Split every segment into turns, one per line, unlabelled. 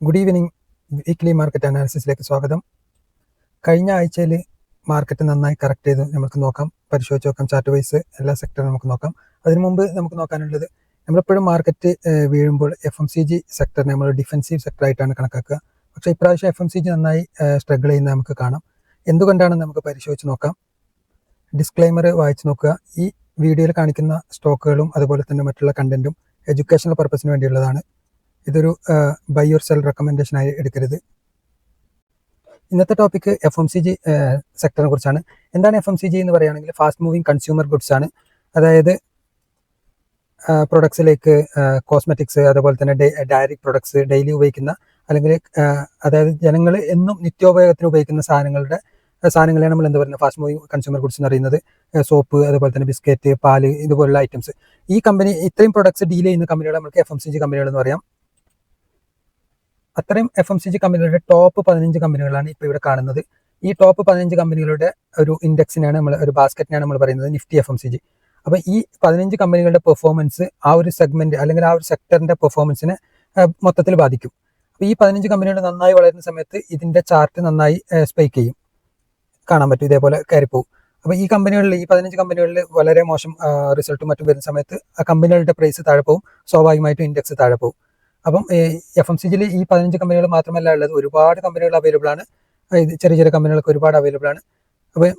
Good evening. Weekly market അനാലിസിസിലേക്ക് സ്വാഗതം. കഴിഞ്ഞ ആഴ്ചയിൽ മാർക്കറ്റ് നന്നായി കറക്റ്റ് ചെയ്ത് നമുക്ക് നോക്കാം, പരിശോധിച്ച് നോക്കാം. ചാർട്ട് വൈസ് എല്ലാ സെക്ടറും നമുക്ക് നോക്കാം. അതിനു മുമ്പ് നമുക്ക് നോക്കാനുള്ളത്, നമ്മളെപ്പോഴും മാർക്കറ്റ് വീഴുമ്പോൾ FMCG സെക്ടറിനെ നമ്മൾ ഡിഫെൻസീവ് സെക്ടറായിട്ടാണ് കണക്കാക്കുക. പക്ഷേ ഇപ്രാവശ്യം FMCG നന്നായി സ്ട്രഗിൾ ചെയ്യുന്നത് നമുക്ക് കാണാം. എന്തുകൊണ്ടാണെന്ന് നമുക്ക് പരിശോധിച്ച് നോക്കാം. ഡിസ്ക്ലൈമർ വായിച്ച് നോക്കുക. ഈ വീഡിയോയിൽ കാണിക്കുന്ന സ്റ്റോക്കുകളും അതുപോലെ തന്നെ മറ്റുള്ള കണ്ടന്റും എഡ്യൂക്കേഷണൽ പർപ്പസിന് വേണ്ടിയുള്ളതാണ്. ഇതൊരു ബൈ ഓർ സെൽ റെക്കമെൻഡേഷൻ ആയി എടുക്കരുത്. ഇന്നത്തെ ടോപ്പിക് FMCG സെക്ടറിനെ കുറിച്ചാണ്. എന്താണ് FMCG എന്ന് പറയുകയാണെങ്കിൽ ഫാസ്റ്റ് മൂവിങ് കൺസ്യൂമർ ഗുഡ്സ് ആണ്. അതായത് പ്രൊഡക്ട്സിലേക്ക് കോസ്മെറ്റിക്സ്, അതുപോലെ തന്നെ ഡയറി പ്രൊഡക്ട്സ്, ഡെയിലി ഉപയോഗിക്കുന്ന അല്ലെങ്കിൽ അതായത് ജനങ്ങൾ എന്നും നിത്യോപയോഗത്തിന് ഉപയോഗിക്കുന്ന സാധനങ്ങളെയാണ് നമ്മൾ എന്താ പറയുന്നത്, ഫാസ്റ്റ് മൂവിങ് കൺസ്യൂമർ ഗുഡ്സ് എന്ന് പറയുന്നത്. സോപ്പ്, അതുപോലെ തന്നെ ബിസ്ക്കറ്റ്, പാല്, ഇതുപോലുള്ള ഐറ്റംസ്. ഈ കമ്പനി ഇത്രയും പ്രൊഡക്ട്സ് ഡീൽ ചെയ്യുന്ന കമ്പനികളെ നമുക്ക് FMCG കമ്പനികൾ എന്ന് പറയാം. അത്രയും FMCG കമ്പനികളുടെ ടോപ്പ് 15 കമ്പനികളാണ് ഇപ്പോൾ ഇവിടെ കാണുന്നത്. ഈ ടോപ്പ് 15 കമ്പനികളുടെ ഒരു ഇൻഡെക്സിനാണ് നമ്മൾ, ഒരു ബാസ്ക്കറ്റിനാണ് നമ്മൾ പറയുന്നത് നിഫ്റ്റി FMCG. അപ്പോൾ ഈ 15 കമ്പനികളുടെ പെർഫോമൻസ് ആ ഒരു സെഗ്മെന്റ് അല്ലെങ്കിൽ ആ ഒരു സെക്ടറിന്റെ പെർഫോമൻസിനെ മൊത്തത്തിൽ ബാധിക്കും. അപ്പോൾ ഈ 15 കമ്പനികൾ നന്നായി വളരുന്ന സമയത്ത് ഇതിന്റെ ചാർട്ട് നന്നായി സ്പൈക്ക് ചെയ്യും, കാണാൻ പറ്റും, ഇതേപോലെ കയറിപ്പോവും. അപ്പോൾ ഈ 15 കമ്പനികളിൽ വളരെ മോശം റിസൾട്ടും മറ്റും വരുന്ന സമയത്ത് ആ കമ്പനികളുടെ പ്രൈസ് താഴെ പോകും, സ്വാഭാവികമായിട്ടും ഇൻഡെക്സ് താഴെ പോകും. അപ്പം FMCGയിൽ ഈ 15 കമ്പനികൾ മാത്രമല്ല ഉള്ളത്, ഒരുപാട് കമ്പനികൾ അവൈലബിൾ ആണ്. ചെറിയ ചെറിയ കമ്പനികളൊക്കെ ഒരുപാട് അവൈലബിൾ ആണ്. അപ്പം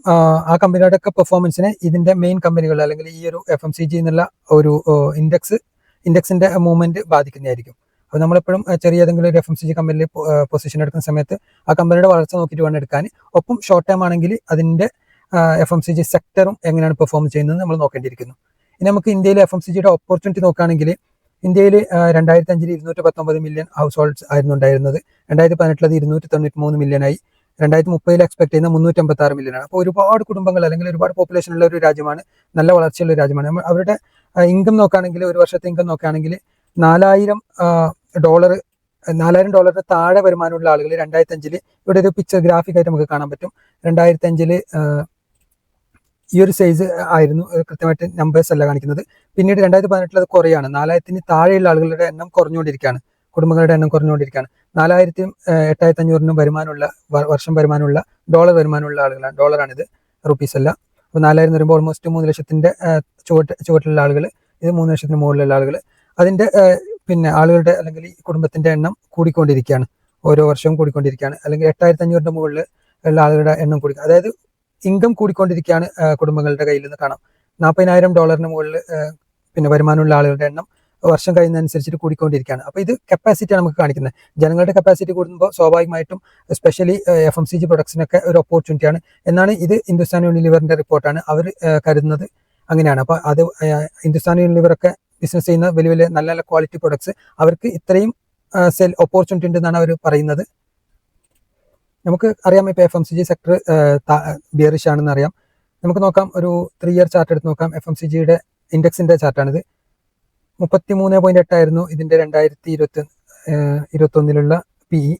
ആ കമ്പനികളുടെ ഒക്കെ പെർഫോമൻസിനെ ഇതിന്റെ മെയിൻ കമ്പനികൾ അല്ലെങ്കിൽ ഈ ഒരു FMCG എന്നുള്ള ഒരു ഇൻഡെക്സിന്റെ മൂവ്മെന്റ് ബാധിക്കുന്നതായിരിക്കും. അപ്പോൾ നമ്മളെപ്പോഴും ചെറിയ ഏതെങ്കിലും ഒരു FMCG കമ്പനിയിൽ പൊസിഷൻ എടുക്കുന്ന സമയത്ത് ആ കമ്പനിയുടെ വളർച്ച നോക്കിയിട്ട് വേണം എടുക്കാൻ. ഒപ്പം ഷോർട്ട് ടൈം ആണെങ്കിൽ അതിന്റെ FMCG സെക്ടറും എങ്ങനെയാണ് പെർഫോം ചെയ്യുന്നത് നമ്മൾ നോക്കേണ്ടിയിരിക്കുന്നു. ഇനി നമുക്ക് ഇന്ത്യയിലെ FMCGയുടെ ഓപ്പർച്യൂണിറ്റി നോക്കുകയാണെങ്കിൽ, ഇന്ത്യയിൽ 2005 219 മില്യൺ ഹൗസ് ഹോൾഡ്സ് ആയിരുന്നു ഉണ്ടായിരുന്നത്. 2018 293 മില്യനായി. 2030 എക്സ്പെക്ട് ചെയ്യുന്ന 356 മില്യനാണ്. അപ്പോൾ ഒരുപാട് കുടുംബങ്ങൾ അല്ലെങ്കിൽ ഒരുപാട് പോപ്പുലേഷൻ ഉള്ള ഒരു രാജ്യമാണ്, നല്ല വളർച്ചയുള്ള ഒരു രാജ്യമാണ്. അവരുടെ ഇൻകം നോക്കുകയാണെങ്കിൽ, ഒരു വർഷത്തെ ഇൻകം നോക്കുകയാണെങ്കിൽ $4,000 താഴെ വരുമാനമുള്ള ആളുകൾ 2005 ഇവിടെ ഒരു പിക്ചർ ഗ്രാഫിക് ആയിട്ട് നമുക്ക് കാണാൻ പറ്റും. 2005 ഈ ഒരു സൈസ് ആയിരുന്നു, കൃത്യമായിട്ട് നമ്പേഴ്സ് അല്ല കാണിക്കുന്നത്. പിന്നീട് 2018 അത് കുറയാണ്. 4,000 താഴെയുള്ള ആളുകളുടെ എണ്ണം കുറഞ്ഞുകൊണ്ടിരിക്കുകയാണ്, കുടുംബങ്ങളുടെ എണ്ണം കുറഞ്ഞുകൊണ്ടിരിക്കുകയാണ്. 4,000 8,500 വരുമാനമുള്ള വർഷം വരുമാനമുള്ള ഡോളർ വരുമാനമുള്ള ആളുകളാണ്. ഡോളറാണിത്, റുപ്പീസ് അല്ല. അപ്പോൾ 4,000 വരുമ്പോൾ ഓൾമോസ്റ്റ് 3 ലക്ഷത്തിന്റെ ചുവട്ടിലുള്ള ആളുകൾ, ഇത് 3 ലക്ഷത്തിന് മുകളിലുള്ള ആളുകൾ. അതിന്റെ പിന്നെ ആളുകളുടെ അല്ലെങ്കിൽ ഈ കുടുംബത്തിന്റെ എണ്ണം കൂടിക്കൊണ്ടിരിക്കുകയാണ്, ഓരോ വർഷവും കൂടിക്കൊണ്ടിരിക്കുകയാണ്. അല്ലെങ്കിൽ 8,500 മുകളിൽ ഉള്ള ആളുകളുടെ എണ്ണം കൂടി, അതായത് ഇൻകം കൂടിക്കൊണ്ടിരിക്കുകയാണ് കുടുംബങ്ങളുടെ കയ്യിൽ നിന്ന് കാണാം. $40,000 മുകളിൽ പിന്നെ വരുമാനമുള്ള ആളുകളുടെ എണ്ണം വർഷം കഴിയുന്നതനുസരിച്ചിട്ട് കൂടിക്കൊണ്ടിരിക്കുകയാണ്. അപ്പോൾ ഇത് കപ്പാസിറ്റിയാണ് നമുക്ക് കാണിക്കുന്നത്. ജനങ്ങളുടെ കപ്പാസിറ്റി കൂടുമ്പോൾ സ്വാഭാവികമായിട്ടും എസ്പെഷ്യലി FMCG പ്രൊഡക്ട്സിനൊക്കെ ഒരു ഓപ്പർച്യൂണിറ്റിയാണ് എന്നാണ് ഇത് ഹിന്ദുസ്ഥാൻ യൂണിലിവറിന്റെ റിപ്പോർട്ടാണ്. അവർ കരുതുന്നത് അങ്ങനെയാണ്. അപ്പോൾ അത് ഹിന്ദുസ്ഥാൻ യൂണിലിവറൊക്കെ ബിസിനസ് ചെയ്യുന്ന വലിയ വലിയ നല്ല നല്ല ക്വാളിറ്റി പ്രൊഡക്ട്സ്, അവർക്ക് ഇത്രയും സെൽ ഓപ്പർച്യൂണിറ്റി ഉണ്ടെന്നാണ് അവർ പറയുന്നത്. നമുക്ക് അറിയാം ഇപ്പോൾ FMCG സെക്ടർ ബിയറിഷ് ആണെന്ന് അറിയാം. നമുക്ക് നോക്കാം, ഒരു 3 ഇയർ ചാർട്ട് എടുത്ത് നോക്കാം. FMCGയുടെ ഇൻഡെക്സിന്റെ ചാർട്ടാണിത്. 33.8 ആയിരുന്നു ഇതിന്റെ 2021 PE.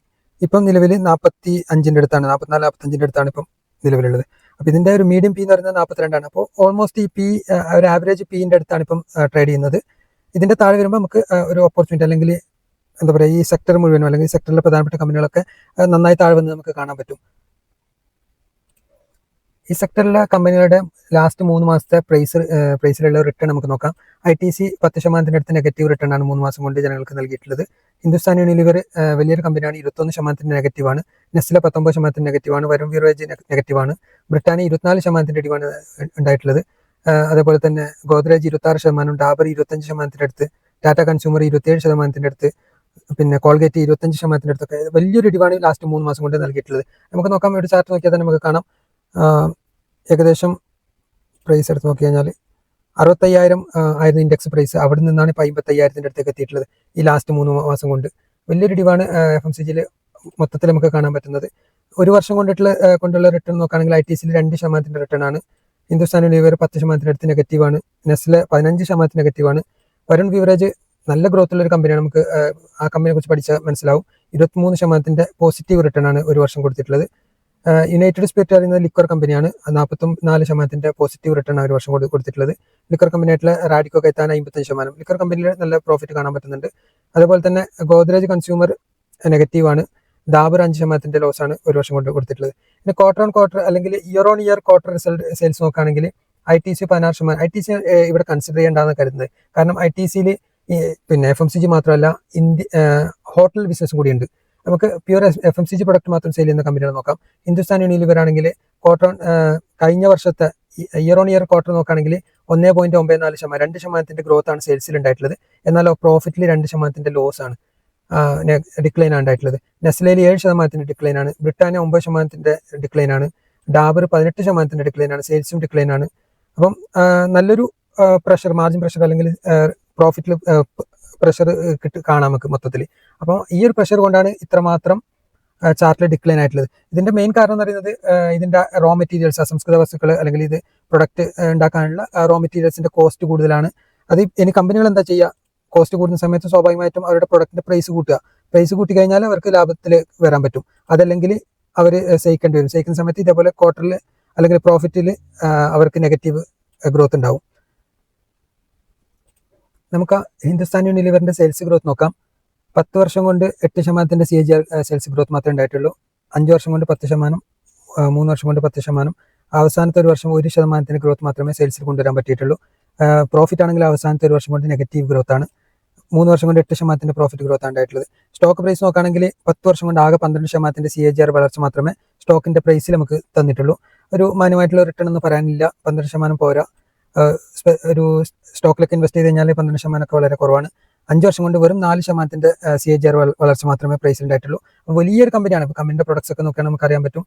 ഇപ്പം നിലവിൽ 45ന്റെ അടുത്താണ്, 44-45ന്റെ അടുത്താണ് ഇപ്പം നിലവിലുള്ളത്. അപ്പോൾ ഇതിന്റെ ഒരു മീഡിയം P എന്ന് പറയുന്നത് 42ആണ്. അപ്പോൾ ഓൾമോസ്റ്റ് ഈ PE ഒരു ആവറേജ് PEന്റെ അടുത്താണ് ഇപ്പം ട്രേഡ് ചെയ്യുന്നത്. ഇതിന്റെ താഴെ വരുമ്പോൾ നമുക്ക് ഒരു ഓപ്പർച്യൂണിറ്റി അല്ലെങ്കിൽ എന്താ പറയുക, ഈ സെക്ടർ മുഴുവനും അല്ലെങ്കിൽ ഈ സെക്ടറിലെ പ്രധാനപ്പെട്ട കമ്പനികളൊക്കെ നന്നായി താഴെ വന്ന് നമുക്ക് കാണാൻ പറ്റും. ഈ സെക്ടറിലെ കമ്പനികളുടെ ലാസ്റ്റ് 3 മാസത്തെ പ്രൈസിലുള്ള റിട്ടേൺ നമുക്ക് നോക്കാം. ITC 10% അടുത്ത് നെഗറ്റീവ് റിട്ടേൺ ആണ് 3 മാസം കൊണ്ട് ജനങ്ങൾക്ക് നൽകിയിട്ടുള്ളത്. ഹിന്ദുസ്ഥാൻ യൂണിലിവർ വലിയൊരു കമ്പനിയാണ്, 21% നെഗറ്റീവാണ്. നെസ്ലെ 19% നെഗറ്റീവാണ്. വരുൺ ബിവറേജ് നെഗറ്റീവാണ്. ബ്രിട്ടാനിയ 24% ഇടിവാണ് ഉണ്ടായിട്ടുള്ളത്. അതേപോലെ തന്നെ ഗോദ്രേജ് 26%, ഡാബർ 25% അടുത്ത്, ടാറ്റ കൺസ്യൂമർ 27% അടുത്ത്, പിന്നെ കോൾഗേറ്റ് 25% അടുത്തൊക്കെ വലിയൊരു ഇടിവാണ് ലാസ്റ്റ് 3 മാസം കൊണ്ട് നൽകിയിട്ടുള്ളത്. നമുക്ക് നോക്കാം, ഒരു ചാർട്ട് നോക്കിയാൽ തന്നെ നമുക്ക് കാണാം. ഏകദേശം പ്രൈസ് എടുത്ത് നോക്കി കഴിഞ്ഞാൽ 65,000 ആയിരുന്നു ഇൻഡെക്സ് പ്രൈസ്. അവിടെ നിന്നാണ് ഇപ്പോൾ 55,000ന്റെ അടുത്തേക്ക് എത്തിയിട്ടുള്ളത് ഈ ലാസ്റ്റ് 3 മാസം കൊണ്ട്. വലിയൊരു ഇടിവാണ് FMCGയിൽ മൊത്തത്തിൽ നമുക്ക് കാണാൻ പറ്റുന്നത്. ഒരു വർഷം കൊണ്ടുള്ള റിട്ടേൺ നോക്കുകയാണെങ്കിൽ ITCയിൽ 2% റിട്ടേൺ ആണ്. ഹിന്ദുസ്ഥാൻ യൂണിലിവർ 10% അടുത്ത് നെഗറ്റീവാണ്. നെസ്ലെ 15% നെഗറ്റീവാണ്. വരുൺ ബിവറേജ് നല്ല ഗ്രോത്ത് ഉള്ള ഒരു കമ്പനിയാണ്. നമുക്ക് ആ കമ്പനിയെ കുറിച്ച് പഠിച്ചാൽ മനസ്സിലാവും. 23% പോസിറ്റീവ് റിട്ടേൺ ആണ് ഒരു വർഷം കൊടുത്തിട്ടുള്ളത്. യുണൈറ്റഡ് സ്പിരിറ്റ് പറയുന്നത് ലിക്വർ കമ്പനിയാണ്. 44% പോസിറ്റീവ് റിട്ടേൺ ഒരു വർഷം കൊടുത്തിട്ടുള്ളത്. ലിക്വർ കമ്പനിയായിട്ടുള്ള റാഡിക്കോ കൈത്താൻ 55%. ലിക്വർ കമ്പനിയിൽ നല്ല പ്രോഫിറ്റ് കാണാൻ പറ്റുന്നുണ്ട്. അതുപോലെ തന്നെ ഗോദ്രേജ് കൺസ്യൂമർ നെഗറ്റീവാണ്. ഡാബർ 5% ലോസാണ് ഒരു വർഷം കൊണ്ട് കൊടുത്തിട്ടുള്ളത്. പിന്നെ ക്വാർട്ടർ ഓൺ ക്വാർട്ടർ അല്ലെങ്കിൽ year on year quarter result sales നോക്കുകയാണെങ്കിൽ ITC 16%. ITC ഇവിടെ കൺസിഡർ ചെയ്യേണ്ടതെന്ന് കരുതുന്നത്. കാരണം ITCയിൽ പിന്നെ FMCG മാത്രമല്ല ഹോട്ടൽ ബിസിനസ്സും കൂടിയുണ്ട്. നമുക്ക് പ്യൂർ FMCG പ്രൊഡക്റ്റ് മാത്രം സെയിൽ ചെയ്യുന്ന കമ്പനികൾ നോക്കാം. ഹിന്ദുസ്ഥാൻ യൂണിലിവർ ആണെങ്കിൽ ക്വാർട്ടർ കഴിഞ്ഞ വർഷത്തെ ഇയർ ഓൺ ഇയർ ക്വാർട്ടർ നോക്കുകയാണെങ്കിൽ 1.94%, 2% ഗ്രോത്ത് ആണ് സെയിൽസിൽ ഉണ്ടായിട്ടുള്ളത്. എന്നാൽ പ്രോഫിറ്റിൽ 2% ലോസ് ആണ്, ഡിക്ലൈൻ ആണ് ഉണ്ടായിട്ടുള്ളത്. നെസ്ലയിൽ 7% ഡിക്ലൈൻ ആണ്. ബ്രിട്ടാനിയ 9% ഡിക്ലൈൻ ആണ്. ഡാബർ 18% ഡിക്ലൈൻ ആണ്. സെയിൽസും ഡിക്ലൈൻ ആണ്. അപ്പം നല്ലൊരു പ്രഷർ, മാർജിൻ പ്രഷർ അല്ലെങ്കിൽ പ്രോഫിറ്റിൽ പ്രഷർ കാണാം നമുക്ക് മൊത്തത്തിൽ. അപ്പോൾ ഈ ഒരു പ്രഷർ കൊണ്ടാണ് ഇത്രമാത്രം ചാർട്ടിൽ ഡിക്ലൈൻ ആയിട്ടുള്ളത്. ഇതിന്റെ മെയിൻ കാരണം എന്ന് പറയുന്നത് ഇതിന്റെ റോ മെറ്റീരിയൽസ്, അസംസ്കൃത വസ്തുക്കൾ അല്ലെങ്കിൽ ഇത് പ്രൊഡക്റ്റ് ഉണ്ടാക്കാനുള്ള റോ മെറ്റീരിയൽസിന്റെ കോസ്റ്റ് കൂടുതലാണ്. അത് ഇനി കമ്പനികൾ എന്താ ചെയ്യുക, കോസ്റ്റ് കൂടുന്ന സമയത്ത് സ്വാഭാവികമായിട്ടും അവരുടെ പ്രൊഡക്റ്റിന്റെ പ്രൈസ് കൂട്ടുക. പ്രൈസ് കൂട്ടി കഴിഞ്ഞാൽ അവർക്ക് ലാഭത്തിൽ വരാൻ പറ്റും. അതല്ലെങ്കിൽ അവർ സഹിക്കേണ്ടി വരും. സഹിക്കുന്ന സമയത്ത് ഇതേപോലെ ക്വാർട്ടറിൽ അല്ലെങ്കിൽ പ്രോഫിറ്റിൽ അവർക്ക് നെഗറ്റീവ് ഗ്രോത്ത് ഉണ്ടാവും. നമുക്ക് ഹിന്ദുസ്ഥാൻ യൂണിലിവറിന്റെ സെയിൽസ് ഗ്രോത്ത് നോക്കാം. 10 വർഷം കൊണ്ട് 8% CAGR സെയിൽസ് ഗ്രോത്ത് മാത്രമേ ഉണ്ടായിട്ടുള്ളൂ. 5 വർഷം കൊണ്ട് 10%, 3 വർഷം കൊണ്ട് 10%. അവസാനത്തെ ഒരു വർഷം 1% ഗ്രോത്ത് മാത്രമേ സെയിൽസിൽ കൊണ്ടുവരാൻ പറ്റിയിട്ടുള്ളൂ. പ്രോഫിറ്റ് ആണെങ്കിൽ അവസാനത്തെ ഒരു വർഷം കൊണ്ട് നെഗറ്റീവ് ഗ്രോത്ത് ആണ്. 3 വർഷം കൊണ്ട് 8% പ്രോഫിറ്റ് ഗ്രോത്ത് ആണ് ഉണ്ടായിട്ടുള്ളത്. സ്റ്റോക്ക് പ്രൈസ് നോക്കുകയാണെങ്കിൽ 10 വർഷം കൊണ്ട് ആകെ 12% CAGR വളർച്ച മാത്രമേ സ്റ്റോക്കിന്റെ പ്രൈസിൽ നമുക്ക് തന്നിട്ടുള്ളൂ. ഒരു മാന്യമായിട്ടുള്ള റിട്ടേൺ എന്ന് പറയാനില്ല. 12% പോരാ. ഒരു സ്റ്റോക്കിലൊക്കെ ഇൻവെസ്റ്റ് ചെയ്ത് കഴിഞ്ഞാൽ 12% ഒക്കെ വളരെ കുറവാണ്. 5 വർഷം കൊണ്ട് വെറും 4% CAGR വളർച്ച മാത്രമേ പ്രൈസിൽ ഉണ്ടായിട്ടുള്ളൂ. വലിയൊരു കമ്പനിയാണ്. ഇപ്പോൾ കമ്പനിയുടെ പ്രൊഡക്ട്സ് ഒക്കെ നോക്കിയാൽ നമുക്കറിയാൻ പറ്റും.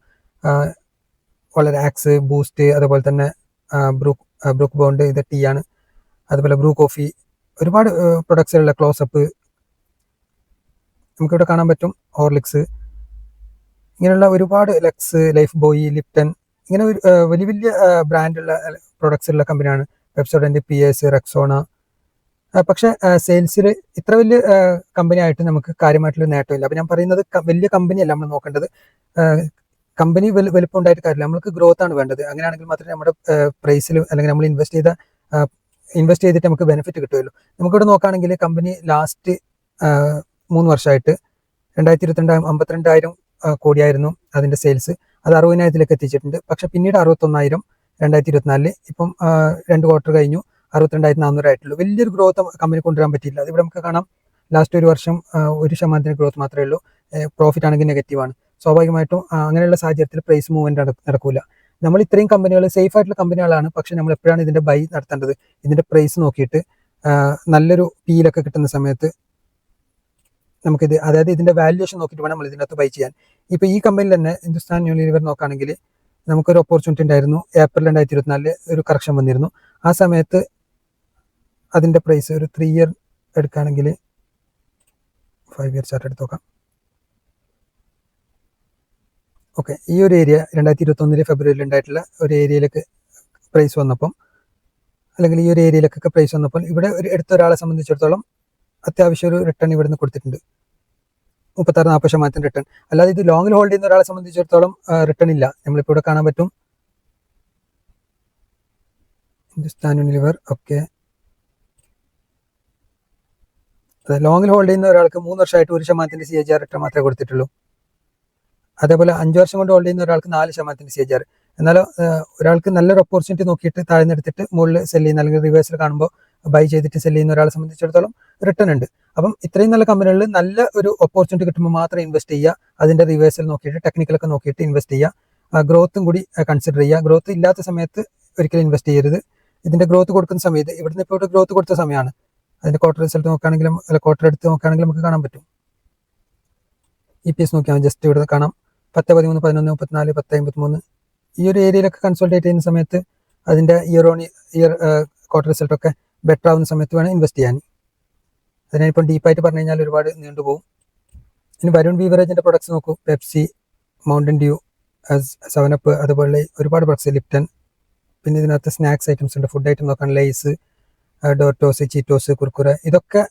വളരെ ആക്സ്, ബൂസ്റ്റ്, അതുപോലെ തന്നെ ബ്രൂക്ക് ബോണ്ട്, ഇത് ടീ ആണ്. അതുപോലെ ബ്രൂ കോഫി, ഒരുപാട് പ്രൊഡക്ട്സുകളുള്ള ക്ലോസപ്പ് നമുക്കിവിടെ കാണാൻ പറ്റും. ഹോർലിക്സ്, ഇങ്ങനെയുള്ള ഒരുപാട് ലക്സ്, ലൈഫ് ബോയ്, ലിപ്റ്റൺ, ഇങ്ങനെ വലിയ വലിയ ബ്രാൻഡുള്ള പ്രൊഡക്ട്സ് ഉള്ള കമ്പനിയാണ്. പെപ്സോഡന്റ്, PS, റെക്സോണ. പക്ഷെ സെയിൽസിൽ ഇത്ര വലിയ കമ്പനി ആയിട്ട് നമുക്ക് കാര്യമായിട്ടുള്ള നേട്ടമില്ല. അപ്പം ഞാൻ പറയുന്നത് വലിയ കമ്പനിയല്ല നമ്മൾ നോക്കേണ്ടത്. കമ്പനി വലുപ്പം ഉണ്ടായിട്ട് കാര്യമില്ല, നമ്മൾക്ക് ഗ്രോത്ത് ആണ് വേണ്ടത്. അങ്ങനെയാണെങ്കിൽ മാത്രമേ നമ്മുടെ പ്രൈസിൽ അല്ലെങ്കിൽ നമ്മൾ ഇൻവെസ്റ്റ് ചെയ്തിട്ട് നമുക്ക് ബെനിഫിറ്റ് കിട്ടുമല്ലോ. നമുക്കിവിടെ നോക്കുകയാണെങ്കിൽ കമ്പനി ലാസ്റ്റ് 3 വർഷമായിട്ട് 2022 52,000 കോടിയായിരുന്നു അതിന്റെ സെയിൽസ്. അത് 60,000-ലേക്ക് എത്തിച്ചിട്ടുണ്ട്. പക്ഷെ പിന്നീട് 61,000 2024. ഇപ്പം 2 ക്വാർട്ടർ കഴിഞ്ഞു 62,400 ആയിട്ടുള്ളൂ. വലിയൊരു ഗ്രോത്ത് കമ്പനി കൊണ്ടുവരാൻ പറ്റിയില്ല. അത് ഇവിടെ നമുക്ക് കാണാം. ലാസ്റ്റ് ഒരു വർഷം 1% ഗ്രോത്ത് മാത്രമേ ഉള്ളൂ. പ്രോഫിറ്റ് ആണെങ്കിൽ നെഗറ്റീവാണ്. സ്വാഭാവികമായിട്ടും അങ്ങനെയുള്ള സാഹചര്യത്തിൽ പ്രൈസ് മൂവ്മെന്റ് നടക്കൂല. നമ്മൾ ഇത്രയും കമ്പനികൾ സേഫ് ആയിട്ടുള്ള കമ്പനികളാണ്. പക്ഷെ നമ്മൾ എപ്പോഴാണ് ഇതിന്റെ ബൈ നടത്തേണ്ടത്? ഇതിന്റെ പ്രൈസ് നോക്കിയിട്ട് നല്ലൊരു പീലൊക്കെ കിട്ടുന്ന സമയത്ത് നമുക്കിത്, അതായത് ഇതിന്റെ വാല്യുവേഷൻ നോക്കിയിട്ട് വേണം നമ്മൾ ഇതിനകത്ത് ബൈ ചെയ്യാൻ. ഇപ്പൊ ഈ കമ്പനിയിൽ തന്നെ ഹിന്ദുസ്ഥാൻ യൂണിലിവർ നോക്കുകയാണെങ്കിൽ നമുക്കൊരു ഓപ്പർച്യൂണിറ്റി ഉണ്ടായിരുന്നു. ഏപ്രിൽ 2024 ഒരു കറക്ഷൻ വന്നിരുന്നു. ആ സമയത്ത് അതിന്റെ പ്രൈസ് ഒരു 3 ഇയർ എടുക്കുകയാണെങ്കിൽ 5 ഇയർ ചാർട്ട് എടുത്ത് നോക്കാം. ഓക്കെ, ഈ ഒരു ഏരിയ 2021 ഫെബ്രുവരിയിൽ ഉണ്ടായിട്ടുള്ള ഒരു ഏരിയയിലേക്ക് പ്രൈസ് വന്നപ്പം, അല്ലെങ്കിൽ ഈ ഒരു ഏരിയയിലേക്കൊക്കെ പ്രൈസ് വന്നപ്പോൾ ഇവിടെ ഒരു എടുത്ത ഒരാളെ സംബന്ധിച്ചിടത്തോളം അത്യാവശ്യം ഒരു റിട്ടേൺ ഇവിടുന്ന് കൊടുത്തിട്ടുണ്ട്. 36-40% റിട്ടേൺ. അല്ലാതെ ഇത് ലോങ്ങിൽ ഹോൾഡ് ചെയ്യുന്ന ഒരാളെ സംബന്ധിച്ചിടത്തോളം റിട്ടേൺ ഇല്ല. നമ്മളിപ്പോൾ ഇവിടെ കാണാൻ പറ്റും ഹിന്ദുസ്ഥാൻ യൂണിലിവർ. ഓക്കെ, ലോങ്ങിൽ ഹോൾഡ് ചെയ്യുന്ന ഒരാൾക്ക് 3 വർഷമായിട്ട് 1% CAGR റിട്ടേൺ മാത്രമേ കൊടുത്തിട്ടുള്ളൂ. അതേപോലെ 5 വർഷം കൊണ്ട് ഹോൾഡ് ചെയ്യുന്ന ഒരാൾക്ക് 4% CAGR. എന്നാൽ ഒരാൾക്ക് നല്ലൊരു ഓപ്പർച്യൂണിറ്റി നോക്കിയിട്ട് താഴ്ന്നെടുത്തിട്ട് മുകളിൽ സെല് ചെയ്യുന്ന അല്ലെങ്കിൽ റിവേഴ്സിൽ കാണുമ്പോൾ ബൈ ചെയ്തിട്ട് സെല് ചെയ്യുന്ന ഒരാളെ സംബന്ധിച്ചിടത്തോളം റിട്ടേൺ ഉണ്ട്. അപ്പം ഇത്രയും നല്ല കമ്പനികളിൽ നല്ല ഒരു ഓപ്പർച്യൂണിറ്റി കിട്ടുമ്പോൾ മാത്രം ഇൻവെസ്റ്റ് ചെയ്യുക. അതിന്റെ റിവേഴ്സൽ നോക്കിയിട്ട് ടെക്നിക്കലൊക്കെ നോക്കിയിട്ട് ഇൻവെസ്റ്റ് ചെയ്യുക. ഗ്രോത്തും കൂടി കൺസിഡർ ചെയ്യുക. ഗ്രോത്ത് ഇല്ലാത്ത സമയത്ത് ഒരിക്കലും ഇൻവെസ്റ്റ് ചെയ്യരുത്. ഇതിന്റെ ഗ്രോത്ത് കൊടുക്കുന്ന സമയത്ത് ഇവിടുന്ന് ഇപ്പോൾ ഗ്രോത്ത് കൊടുത്ത സമയമാണ്. അതിന്റെ ക്വാർട്ടർ റിസൾട്ട് നോക്കുകയാണെങ്കിലും ക്വാർട്ടർ എടുത്ത് നോക്കുകയാണെങ്കിലും നമുക്ക് കാണാൻ പറ്റും. EPS നോക്കിയാൽ ജസ്റ്റ് ഇവിടെ കാണാം. 10, 13, 11, 34, 10, 53 ഈ ഒരു ഏരിയയിലൊക്കെ കൺസൾട്ടേറ്റ് ചെയ്യുന്ന സമയത്ത് അതിന്റെ year on year quarter result ഒക്കെ ബെറ്റർ ആവുന്ന സമയത്ത് വേണം ഇൻവെസ്റ്റ് ചെയ്യാൻ. അതിനിപ്പം ഡീപ്പായിട്ട് പറഞ്ഞു കഴിഞ്ഞാൽ ഒരുപാട് നീണ്ടുപോകും. ഇനി വരുൺ ബീവറേജിന്റെ പ്രൊഡക്ട്സ് നോക്കൂ. പെപ്സി, മൗണ്ടൻ ഡ്യൂ, 7up, അതുപോലെ ഒരുപാട് പ്രൊഡക്ട്സ്, ലിപ്റ്റൺ. പിന്നെ ഇതിനകത്ത് സ്നാക്സ് ഐറ്റംസ് ഉണ്ട്. ഫുഡ് ഐറ്റം നോക്കാൻ ലേസ്, ഡോർട്ടോസ്, ചീറ്റോസ്, കുർക്കുറെ, ഇതൊക്കെ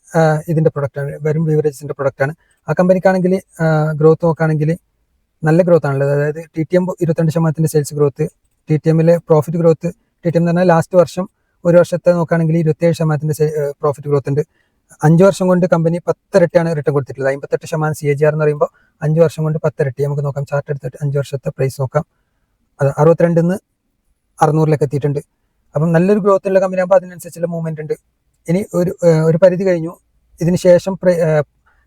ഇതിന്റെ പ്രൊഡക്റ്റാണ്. വരുൺ ബീവറേജിന്റെ പ്രൊഡക്റ്റാണ്. ആ കമ്പനിക്കാണെങ്കിൽ ഗ്രോത്ത് നോക്കുകയാണെങ്കിൽ നല്ല ഗ്രോത്ത് ആണുള്ളത്. അതായത് TTM 22% സെയിൽസ് ഗ്രോത്ത്, TTMലെ പ്രോഫിറ്റ് ഗ്രോത്ത്. TTM എന്ന് പറഞ്ഞാൽ ലാസ്റ്റ് വർഷം ഒരു വർഷത്തെ നോക്കുകയാണെങ്കിൽ 27% പ്രോഫിറ്റ് ഗ്രോത്ത് ഉണ്ട്. 5 വർഷം കൊണ്ട് കമ്പനി 10 ഇരട്ടിയാണ് റിട്ടേൺ കൊടുത്തിട്ടുള്ളത്. 58% CAGR എന്ന് പറയുമ്പോൾ 5 വർഷം കൊണ്ട് 10 ഇരട്ടി. നമുക്ക് നോക്കാം, ചാർട്ട് എടുത്തിട്ട് 5 വർഷത്തെ പ്രൈസ് നോക്കാം. അത് 62 നിന്ന് 600 എത്തിയിട്ടുണ്ട്. അപ്പം നല്ലൊരു ഗ്രോത്ത് ഉള്ള കമ്പനി ആകുമ്പോൾ അതിനനുസരിച്ചുള്ള മൂവ്മെന്റ് ഉണ്ട്. ഇനി ഒരു പരിധി കഴിഞ്ഞു. ഇതിന് ശേഷം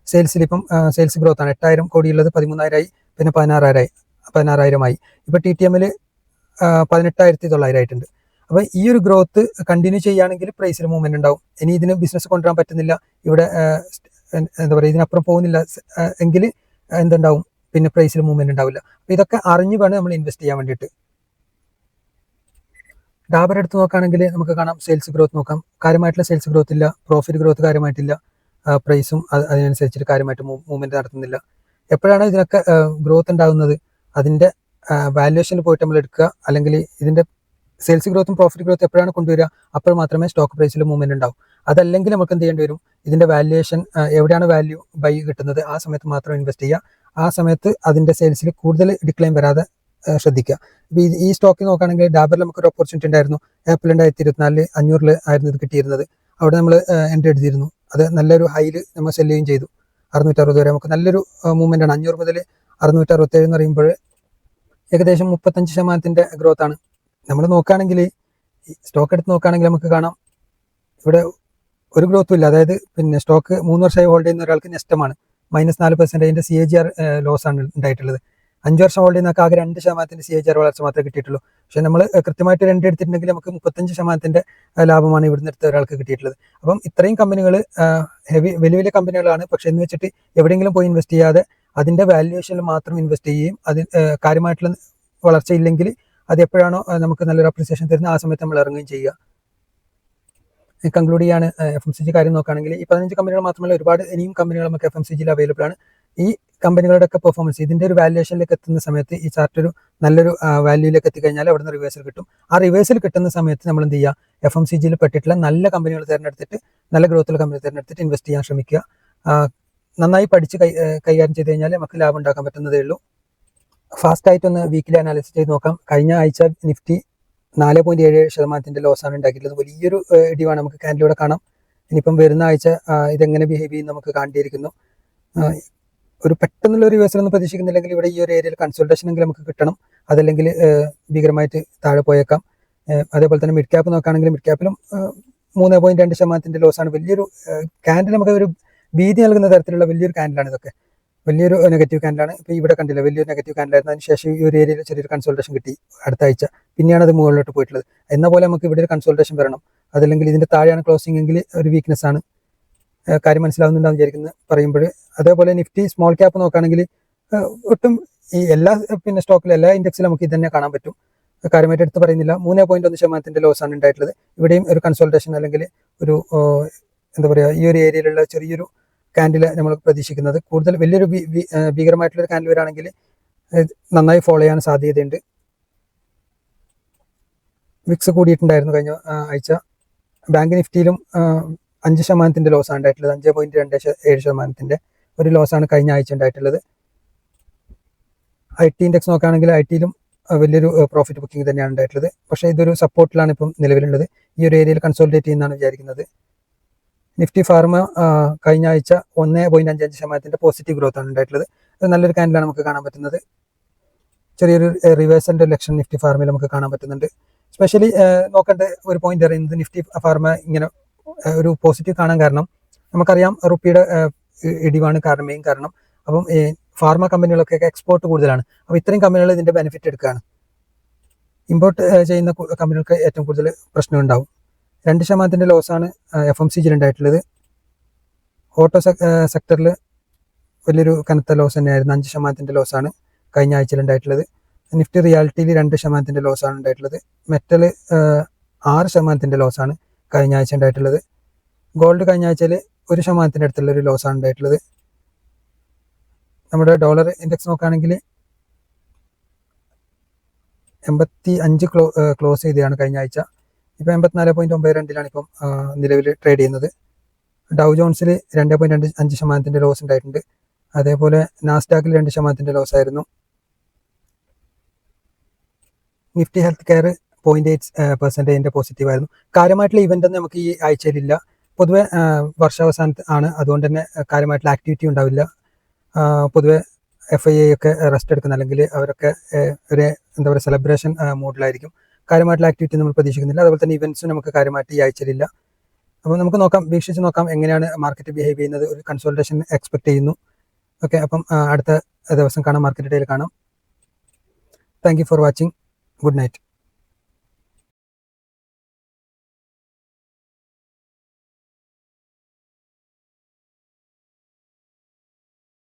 സെയിൽസിൽ ഇപ്പം സെയിൽസ് ഗ്രോത്ത് ആണ്. 8,000 കോടി ഉള്ളത് 13,000 പിന്നെ 16,000 ഇപ്പൊ TTMൽ 18,900 ആയിട്ടുണ്ട്. അപ്പൊ ഈ ഒരു ഗ്രോത്ത് കണ്ടിന്യൂ ചെയ്യുകയാണെങ്കിൽ പ്രൈസിൽ മൂവ്മെന്റ് ഉണ്ടാവും. ഇനി ഇതിന് ബിസിനസ് കൊണ്ടുവരാൻ പറ്റുന്നില്ല, ഇവിടെ എന്താ പറയുക, ഇതിനപ്പുറം പോകുന്നില്ല എങ്കിൽ എന്തുണ്ടാവും, പിന്നെ പ്രൈസിൽ മൂവ്മെന്റ് ഉണ്ടാവില്ല. അപ്പൊ ഇതൊക്കെ അറിഞ്ഞു വേണം നമ്മൾ ഇൻവെസ്റ്റ് ചെയ്യാൻ വേണ്ടിയിട്ട്. ഡാബർ എടുത്ത് നോക്കുകയാണെങ്കിൽ നമുക്ക് കാണാം, സെയിൽസ് ഗ്രോത്ത് നോക്കാം, കാര്യമായിട്ടുള്ള സെയിൽസ് ഗ്രോത്ത് ഇല്ല, പ്രോഫിറ്റ് ഗ്രോത്ത് കാര്യമായിട്ടില്ല, പ്രൈസും അതിനനുസരിച്ചിട്ട് കാര്യമായിട്ട് മൂവ്മെന്റ് നടത്തുന്നില്ല. എപ്പോഴാണ് ഇതിനൊക്കെ ഗ്രോത്ത് ഉണ്ടാകുന്നത്, അതിന്റെ വാല്യുവേഷനിൽ പോയിട്ട് നമ്മൾ എടുക്കുക, അല്ലെങ്കിൽ ഇതിന്റെ സെയിൽസ് ഗ്രോത്തും പ്രോഫിറ്റ് ഗ്രോത്തും എപ്പോഴാണ് കൊണ്ടുവരിക, അപ്പോൾ മാത്രമേ സ്റ്റോക്ക് പ്രൈസിൽ മൂവ്മെന്റ് ഉണ്ടാവും. അതല്ലെങ്കിൽ നമുക്ക് എന്ത് ചെയ്യേണ്ടി വരും, ഇതിന്റെ വാല്യുവേഷൻ എവിടെയാണ് വാല്യൂ ബൈ കിട്ടുന്നത് ആ സമയത്ത് മാത്രം ഇൻവെസ്റ്റ് ചെയ്യുക. ആ സമയത്ത് അതിന്റെ സെയിൽസിൽ കൂടുതൽ ഡിക്ലൈൻ വരാതെ ശ്രദ്ധിക്കുക. ഈ സ്റ്റോക്കിൽ നോക്കുകയാണെങ്കിൽ ഡാബറിൽ നമുക്കൊരു ഓപ്പർച്യൂണിറ്റി ഉണ്ടായിരുന്നു. ഏപ്രിൽ 2024 500 ആയിരുന്നു ഇത് കിട്ടിയിരുന്നത്. അവിടെ നമ്മൾ എൻട്രി എടുത്തിരുന്നു. അത് നല്ലൊരു ഹൈയിൽ നമ്മൾ സെല് ചെയ്യുകയും ചെയ്തു. 660 വരെ നമുക്ക് നല്ലൊരു മൂവ്മെന്റ് ആണ്. 500 മുതൽ 667 എന്ന് പറയുമ്പോൾ ഏകദേശം 35% ഗ്രോത്ത് ആണ്. നമ്മൾ നോക്കുകയാണെങ്കിൽ സ്റ്റോക്ക് എടുത്ത് നോക്കുകയാണെങ്കിൽ നമുക്ക് കാണാം, ഇവിടെ ഒരു ഗ്രോത്തും ഇല്ല. അതായത് പിന്നെ സ്റ്റോക്ക് 3 വർഷമായി ഹോൾഡ് ചെയ്യുന്ന ഒരാൾക്ക് നഷ്ടമാണ്. -4% CAGR ലോസ് ആണ് ഉണ്ടായിട്ടുള്ളത്. 5 വർഷം ഹോൾഡ് ചെയ്യുന്ന ആകെ 2% CAGR വളർച്ച മാത്രമേ കിട്ടിയിട്ടുള്ളൂ. പക്ഷെ നമ്മൾ കൃത്യമായിട്ട് രണ്ട് എടുത്തിട്ടുണ്ടെങ്കിൽ നമുക്ക് 35% ലാഭമാണ് ഇവിടുന്ന് എടുത്ത ഒരാൾക്ക് കിട്ടിയിട്ടുള്ളത്. അപ്പം ഇത്രയും കമ്പനികൾ വലിയ വലിയ കമ്പനികളാണ്. പക്ഷെ എന്ന് വെച്ചിട്ട് എവിടെയെങ്കിലും പോയി ഇൻവെസ്റ്റ് ചെയ്യാതെ അതിന്റെ വാല്യുവേഷനിൽ മാത്രം ഇൻവെസ്റ്റ് ചെയ്യുകയും കാര്യമായിട്ടുള്ള വളർച്ച ഇല്ലെങ്കിൽ അത് എപ്പോഴാണോ നമുക്ക് നല്ലൊരു അപ്രിസിയേഷൻ തരുന്നത് ആ സമയത്ത് നമ്മൾ ഇറങ്ങുകയും ചെയ്യുക. കൺക്ലൂഡ് ചെയ്യാണ് FMCG കാര്യം നോക്കുകയാണെങ്കിൽ ഈ 15 കമ്പനികൾ മാത്രമല്ല, ഒരുപാട് ഇനിയും കമ്പനികൾ നമുക്ക് FMCGയിൽ അവൈലബിൾ ആണ്. ഈ കമ്പനികളുടെ ഒക്കെ പെർഫോമൻസ് ഇതിന്റെ ഒരു വാല്യുവേഷനിലേക്ക് എത്തുന്ന സമയത്ത് ഈ ചാർട്ട് ഒരു നല്ലൊരു വാല്യൂയിലേക്ക് എത്തിക്കഴിഞ്ഞാൽ അവിടെ നിന്ന് റിവേഴ്സൽ കിട്ടും. ആ റിവേഴ്സൽ കിട്ടുന്ന സമയത്ത് നമ്മൾ എന്ത് ചെയ്യുക, FMCGയിൽ പെട്ടിട്ടുള്ള നല്ല കമ്പനികൾ തിരഞ്ഞെടുത്തിട്ട്, നല്ല ഗ്രോത്തുള്ള കമ്പനി തിരഞ്ഞെടുത്തിട്ട് ഇൻവെസ്റ്റ് ചെയ്യാൻ ശ്രമിക്കുക. നന്നായി പഠിച്ച് കൈകാര്യം ചെയ്ത് കഴിഞ്ഞാൽ നമുക്ക് ലാഭം ഉണ്ടാക്കാൻ പറ്റുന്നതേ ഉള്ളൂ. ഫാസ്റ്റ് ആയിട്ടൊന്ന് വീക്കിലി അനാലിസിസ് ചെയ്ത് നോക്കാം. കഴിഞ്ഞ ആഴ്ച നിഫ്റ്റി 4.77% ലോസാണ് ഉണ്ടാക്കിയിട്ടുള്ളത്. വലിയൊരു ഇടിവാണ് നമുക്ക് ക്യാൻഡിലൂടെ കാണാം. ഇനിയിപ്പം വരുന്ന ആഴ്ച ഇതെങ്ങനെ ബിഹേവ് ചെയ്യും നമുക്ക് കാണേണ്ടിയിരിക്കുന്നു. ഒരു പെട്ടെന്നുള്ള ഒരു റിവേഴ്സൽ ഒന്നും പ്രതീക്ഷിക്കുന്നില്ലെങ്കിൽ ഇവിടെ ഈ ഒരു ഏരിയയിൽ കൺസൾട്ടേഷൻ എങ്കിലും നമുക്ക് കിട്ടണം. അതല്ലെങ്കിൽ ഭീകരമായിട്ട് താഴെ പോയേക്കാം. അതേപോലെ തന്നെ മിഡ് ക്യാപ്പ് നോക്കുകയാണെങ്കിൽ മിഡ് ക്യാപ്പിലും 3.2% ലോസാണ്. വലിയൊരു ക്യാൻഡിൽ നമുക്ക് ഒരു ഭീതി നൽകുന്ന തരത്തിലുള്ള വലിയൊരു ക്യാൻഡിലാണ് ഇതൊക്കെ. വലിയൊരു നെഗറ്റീവ് ക്യാൻഡിലാണ്. ഇപ്പോൾ ഇവിടെ കണ്ടില്ല, വലിയൊരു നെഗറ്റീവ് ക്യാൻഡിലായിരുന്നു. അതിനുശേഷം ഈ ഒരു ഏരിയയിൽ ചെറിയൊരു കൺസൾട്ടേഷൻ കിട്ടി അടുത്ത ആഴ്ച. പിന്നെയാണ് അത് മുകളിലോട്ട് പോയിട്ടുള്ളത്. എന്ന പോലെ നമുക്ക് ഇവിടെ ഒരു കൺസൾട്ടേഷൻ വരണം. അതല്ലെങ്കിൽ ഇതിന്റെ താഴെയാണ് ക്ലോസിംഗ് എങ്കിൽ ഒരു വീക്ക്നെസ് ആണ്. കാര്യം മനസ്സിലാവുന്നുണ്ടാവും വിചാരിക്കുന്നത് പറയുമ്പോൾ. അതേപോലെ നിഫ്റ്റി സ്മോൾ ക്യാപ്പ് നോക്കുകയാണെങ്കിൽ ഒട്ടും ഈ എല്ലാ പിന്നെ സ്റ്റോക്കിലും എല്ലാ ഇൻഡെക്സിലും നമുക്ക് ഇത് തന്നെ കാണാൻ പറ്റും. കാര്യമായിട്ട് എടുത്ത് പറയുന്നില്ല. 3.1% ലോസാണ് ഉണ്ടായിട്ടുള്ളത്. ഇവിടെയും ഒരു കൺസൾട്ടേഷൻ അല്ലെങ്കിൽ ഒരു എന്താ പറയുക, ഈ ഒരു ഏരിയയിലുള്ള ചെറിയൊരു ക്യാൻഡിൽ നമ്മൾ പ്രതീക്ഷിക്കുന്നത്. കൂടുതൽ വലിയൊരു ഭീകരമായിട്ടുള്ളൊരു ക്യാൻഡിൽ വരാണെങ്കിൽ നന്നായി ഫോളോ ചെയ്യാൻ സാധ്യതയുണ്ട്. വിക്സ് കൂടിയിട്ടുണ്ടായിരുന്നു കഴിഞ്ഞ ആഴ്ച. ബാങ്ക് നിഫ്റ്റിയിലും 5% ലോസാണ് ഉണ്ടായിട്ടുള്ളത്. 5.27% ഒരു ലോസാണ് കഴിഞ്ഞ ആഴ്ച ഉണ്ടായിട്ടുള്ളത്. IT ഇൻഡെക്സ് നോക്കുകയാണെങ്കിൽ IT-യിലും വലിയൊരു പ്രോഫിറ്റ് ബുക്കിംഗ് തന്നെയാണ് ഉണ്ടായിട്ടുള്ളത്. പക്ഷേ ഇതൊരു സപ്പോർട്ടിലാണ് ഇപ്പം നിലവിലുള്ളത്. ഈ ഒരു ഏരിയയിൽ കൺസോളിഡേറ്റ് ചെയ്യുന്നതാണ് വിചാരിക്കുന്നത്. നിഫ്റ്റി ഫാർമ കഴിഞ്ഞ ആഴ്ച 1.55% പോസിറ്റീവ് ഗ്രോത്ത് ആണ് ഉണ്ടായിട്ടുള്ളത്. അത് നല്ലൊരു ക്യാൻഡിലാണ് നമുക്ക് കാണാൻ പറ്റുന്നത്. ചെറിയൊരു റിവേഴ്സലിന്റെ ലക്ഷം നിഫ്റ്റി ഫാർമയിൽ നമുക്ക് കാണാൻ പറ്റുന്നുണ്ട്. സ്പെഷ്യലി നോക്കേണ്ട ഒരു പോയിന്റ് അറിയുന്നത്, നിഫ്റ്റി ഫാർമ ഇങ്ങനെ ഒരു പോസിറ്റീവ് കാണാൻ കാരണം നമുക്കറിയാം റുപ്പിയുടെ ഇടിവാണ് മെയിൻ കാരണം. അപ്പം ഫാർമ കമ്പനികളൊക്കെ എക്സ്പോർട്ട് കൂടുതലാണ്. അപ്പോൾ ഇത്രയും കമ്പനികൾ ഇതിന്റെ ബെനിഫിറ്റ് എടുക്കുകയാണ്. ഇമ്പോർട്ട് ചെയ്യുന്ന കമ്പനികൾക്ക് ഏറ്റവും കൂടുതൽ പ്രശ്നം ഉണ്ടാവും. 2% ലോസാണ് FMCGയിൽ ഉണ്ടായിട്ടുള്ളത്. ഓട്ടോ സെക്ടറിൽ വലിയൊരു കനത്ത ലോസ് തന്നെയായിരുന്നു. 5% ലോസാണ് കഴിഞ്ഞ ആഴ്ചയിൽ ഉണ്ടായിട്ടുള്ളത്. നിഫ്റ്റി റിയാലിറ്റിയിൽ 2% ലോസാണ് ഉണ്ടായിട്ടുള്ളത്. മെറ്റൽ 6% ലോസാണ് കഴിഞ്ഞ ആഴ്ച ഉണ്ടായിട്ടുള്ളത്. ഗോൾഡ് കഴിഞ്ഞ ആഴ്ചയിൽ 1% അടുത്തുള്ള ഒരു ലോസാണ് ഉണ്ടായിട്ടുള്ളത്. നമ്മുടെ ഡോളർ ഇൻഡെക്സ് നോക്കുകയാണെങ്കിൽ 85 ക്ലോസ് ചെയ്തതാണ് കഴിഞ്ഞ ആഴ്ച. ഇപ്പം 84.92 ഇപ്പം നിലവിൽ ട്രേഡ് ചെയ്യുന്നത്. ഡൗ ജോൺസിൽ 2.25% ലോസ് ഉണ്ടായിട്ടുണ്ട്. അതേപോലെ നാസ്ഡാക്കിൽ 2% ലോസ് ആയിരുന്നു. നിഫ്റ്റി ഹെൽത്ത് കെയർ 0.8% പോസിറ്റീവ് ആയിരുന്നു. കാര്യമായിട്ടുള്ള ഇവന്റ് ഒന്നും നമുക്ക് ഈ ആഴ്ചയിലില്ല. പൊതുവെ വർഷാവസാനത്ത് ആണ്, അതുകൊണ്ട് തന്നെ കാര്യമായിട്ടുള്ള ആക്ടിവിറ്റി ഉണ്ടാവില്ല. പൊതുവെ FIA ഒക്കെ റെസ്റ്റ് എടുക്കുന്ന, അല്ലെങ്കിൽ അവരൊക്കെ ഒരു എന്താ പറയുക സെലിബ്രേഷൻ മൂഡിലായിരിക്കും. കാര്യമായിട്ടുള്ള ആക്ടിവിറ്റി നമ്മൾ പ്രതീക്ഷിക്കുന്നില്ല. അതുപോലെ തന്നെ ഇവന്റ്സും നമുക്ക് കാര്യമായിട്ട് ഈ ആഴ്ചയിലില്ല. അപ്പോൾ നമുക്ക് നോക്കാം, വീക്ഷിച്ച് നോക്കാം എങ്ങനെയാണ് മാർക്കറ്റ് ബിഹേവ് ചെയ്യുന്നത്. ഒരു കൺസോൾട്ടേഷൻ എക്സ്പെക്ട് ചെയ്യുന്നു. ഓക്കെ, അപ്പം അടുത്ത ദിവസം കാണാം, മാർക്കറ്റ് ഡേയിൽ കാണാം. Thank you for watching. Good night.